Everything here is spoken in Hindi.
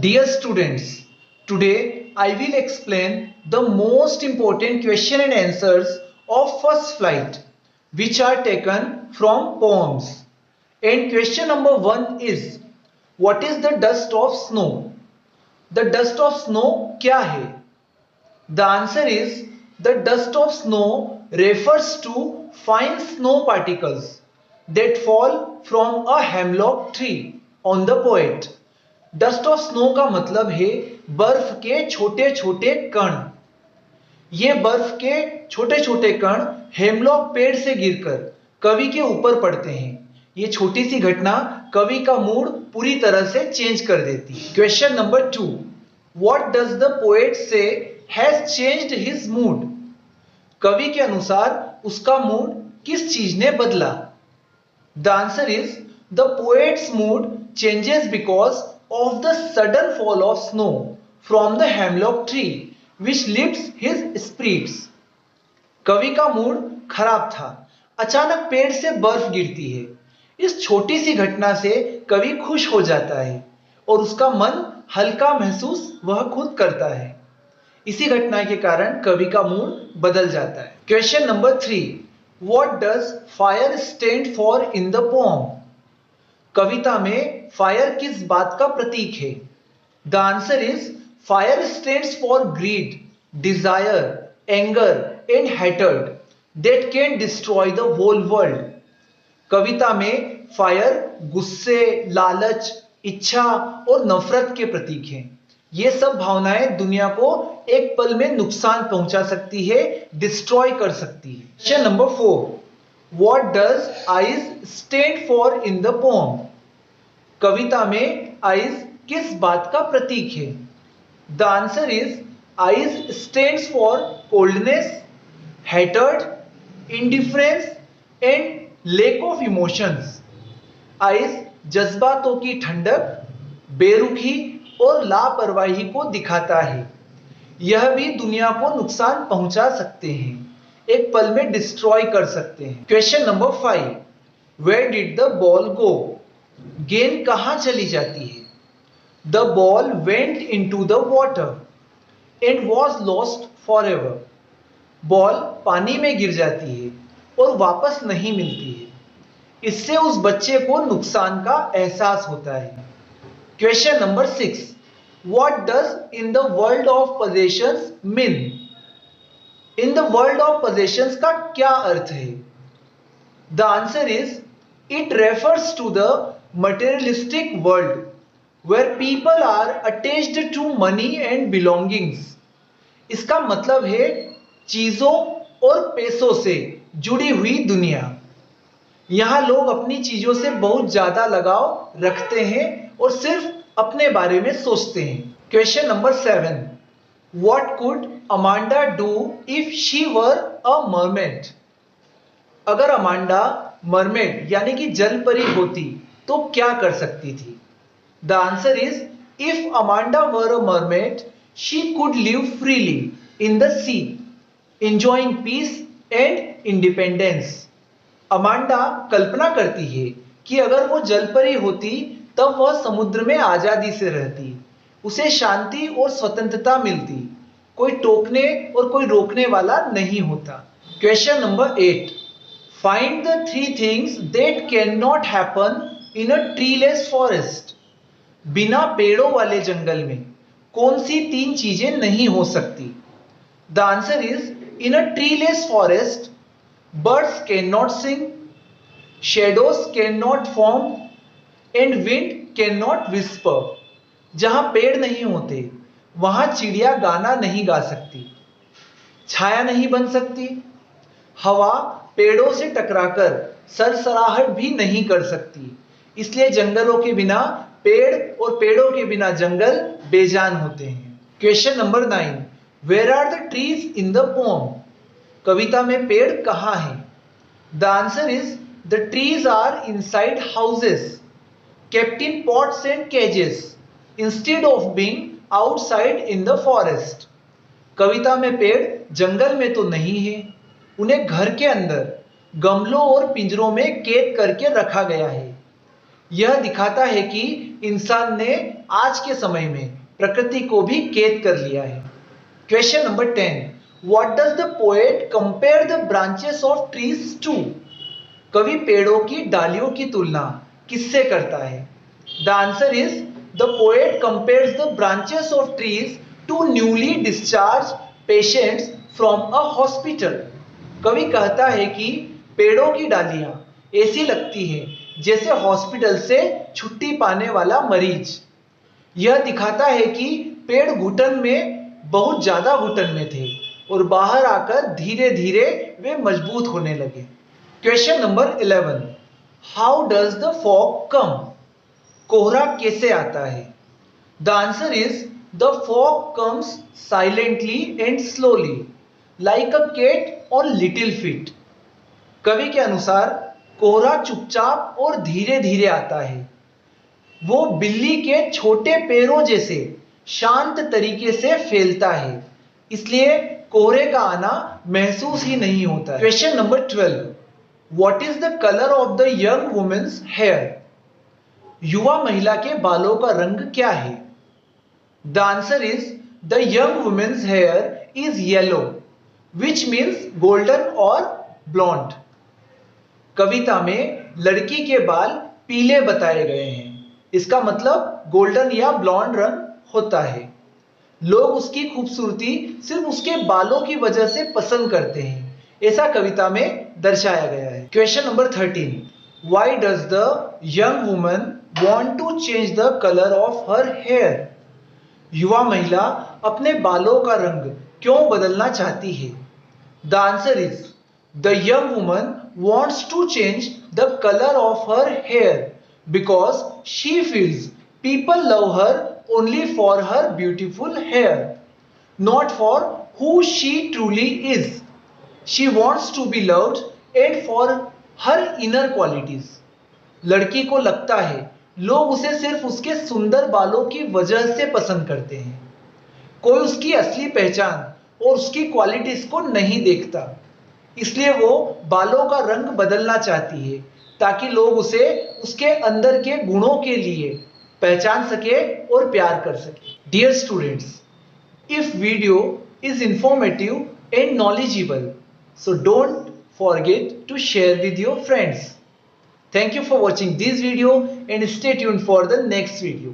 Dear students, today I will explain the most important question and answers of first flight which are taken from poems. And question number 1 is, what is the dust of snow? The dust of snow क्या है? The answer is, the dust of snow refers to fine snow particles that fall from a hemlock tree on the poet. Dust of snow का मतलब है बर्फ के छोटे छोटे कण। ये बर्फ के छोटे छोटे कण हेमलॉक पेड़ से गिरकर कवि के ऊपर पड़ते हैं। ये छोटी सी घटना कवि का मूड पूरी तरह से चेंज कर देती है। Question number 2, what does the poet से हैज चेंज्ड हिज मूड? कवि के अनुसार उसका मूड किस चीज ने बदला? The answer is, the poets mood changes because of the sudden fall of snow from the hemlock tree which lifts his spirits. कवि का मूड खराब था। अचानक पेड़ से बर्फ गिरती है। इस छोटी सी घटना से कवि खुश हो जाता है और उसका मन हल्का महसूस वह खुद करता है। इसी घटना के कारण कवि का मूड बदल जाता है। Question number 3, what does fire stand for in the poem? कविता में फायर किस बात का प्रतीक है? The answer is, fire stands for greed, desire, anger and hatred that can destroy the whole world. कविता में फायर गुस्से, लालच, इच्छा और नफरत के प्रतीक हैं। ये सब भावनाएं दुनिया को एक पल में नुकसान पहुंचा सकती है, डिस्ट्रॉय कर सकती है। Question number 4, what does eyes stand for in the poem? कविता में आइज किस बात का प्रतीक है? The answer is, eyes stands for coldness, hatred, indifference and lack of emotions. Eyes जज्बातों की ठंडक, बेरुखी और लापरवाही को दिखाता है। यह भी दुनिया को नुकसान पहुंचा सकते हैं, एक पल में डिस्ट्रॉय कर सकते हैं। Question number 5, where did the ball go? गेंद कहां चली जाती है? The ball went into the water and was lost forever. Ball पानी में गिर जाती है और वापस नहीं मिलती है। इससे उस बच्चे को नुकसान का एहसास होता है। Question number 6, what does in the world of possessions mean? In the world of possessions का क्या अर्थ है? The answer is, it refers to the materialistic world where people are attached to money and belongings. इसका मतलब है चीजों और पैसों से जुड़ी हुई दुनिया। यहां लोग अपनी चीजों से बहुत ज्यादा लगाव रखते हैं और सिर्फ अपने बारे में सोचते हैं। Question number 7, what could Amanda do if she were a mermaid? अगर अमांडा मरमेड यानी कि जल परी होती तो क्या कर सकती थी? The answer is, if Amanda were a mermaid she could live freely in the sea, enjoying peace and independence. Amanda कल्पना करती है कि अगर वो जलपरी होती तब वह समुद्र में आजादी से रहती, उसे शांति और स्वतंत्रता मिलती, कोई टोकने और कोई रोकने वाला नहीं होता। Question number 8, find the 3 things that can not happen in a treeless forest. बिना पेड़ों वाले जंगल में कौन सी 3 चीजें नहीं हो सकती? The answer is, in a treeless forest birds can not sing, shadows can not form and wind can not whisper. जहां पेड़ नहीं होते वहां चिड़िया गाना नहीं गा सकती, छाया नहीं बन सकती, हवा पेड़ों से टकराकर सरसराहट भी नहीं कर सकती। इसलिए जंगलों के बिना पेड़ और पेड़ों के बिना जंगल बेजान होते हैं। Question number 9, where are the trees in the poem? कविता में पेड़ कहां हैं? The answer is, the trees are inside houses kept in pots and cages instead of being outside in the forest. कविता में पेड़ जंगल में तो नहीं है, उन्हें घर के अंदर गमलों और पिंजरों में कैद करके रखा गया है। यह दिखाता है कि इंसान ने आज के समय में प्रकृति को भी कैद कर लिया है। Question number 10, what does the poet compare the branches of trees to? कवि पेड़ों की डालियों की तुलना किससे करता है? The answer is the poet compares the branches of trees to newly discharge patients from a hospital. कवि कहता है कि पेड़ों की डालियां ऐसी लगती हैं जैसे हॉस्पिटल से छुट्टी पाने वाला मरीज। यह दिखाता है कि पेड़ घुटन में बहुत ज्यादा घुटन में थे और बाहर आकर धीरे धीरे वे मजबूत होने लगे। Question number 11, how does the fog come? कोहरा कैसे आता है? The answer is the fog comes silently and slowly like a cat on little feet. कवि के अनुसार कोहरा चुपचाप और धीरे धीरे आता है। वो बिल्ली के छोटे पैरों जैसे शांत तरीके से फैलता है, इसलिए कोहरे का आना महसूस ही नहीं होता। Question number 12, what is the colour of the young women's hair? युवा महिला के बालों का रंग क्या है? The answer is the young women's hair is yellow which means golden और ब्लॉन्ड। कविता में लड़की के बाल पीले बताए गए हैं, इसका मतलब गोल्डन या ब्लॉन्ड रंग होता है। लोग उसकी खूबसूरती सिर्फ उसके बालों की वजह से पसंद करते हैं, ऐसा कविता में दर्शाया गया है। Question number 13, why does the young woman want to change the colour of her hair? युवा महिला अपने बालों का रंग क्यों बदलना चाहती है? The answer is the young woman wants to change the color of her hair because she feels people love her only for her beautiful hair, not for who she truly is. She wants to be loved and for her inner qualities. लड़की को लगता है लोग उसे सिर्फ उसके सुंदर बालों की वजह से पसंद करते हैं, कोई उसकी असली पहचान और उसकी क्वालिटीज को नहीं देखता, इसलिए वो बालों का रंग बदलना चाहती है ताकि लोग उसे उसके अंदर के गुणों के लिए पहचान सके और प्यार कर सके। Dear students, if video is informative and knowledgeable, so don't forget to share with your friends. Thank you for watching this video and stay tuned for the next video.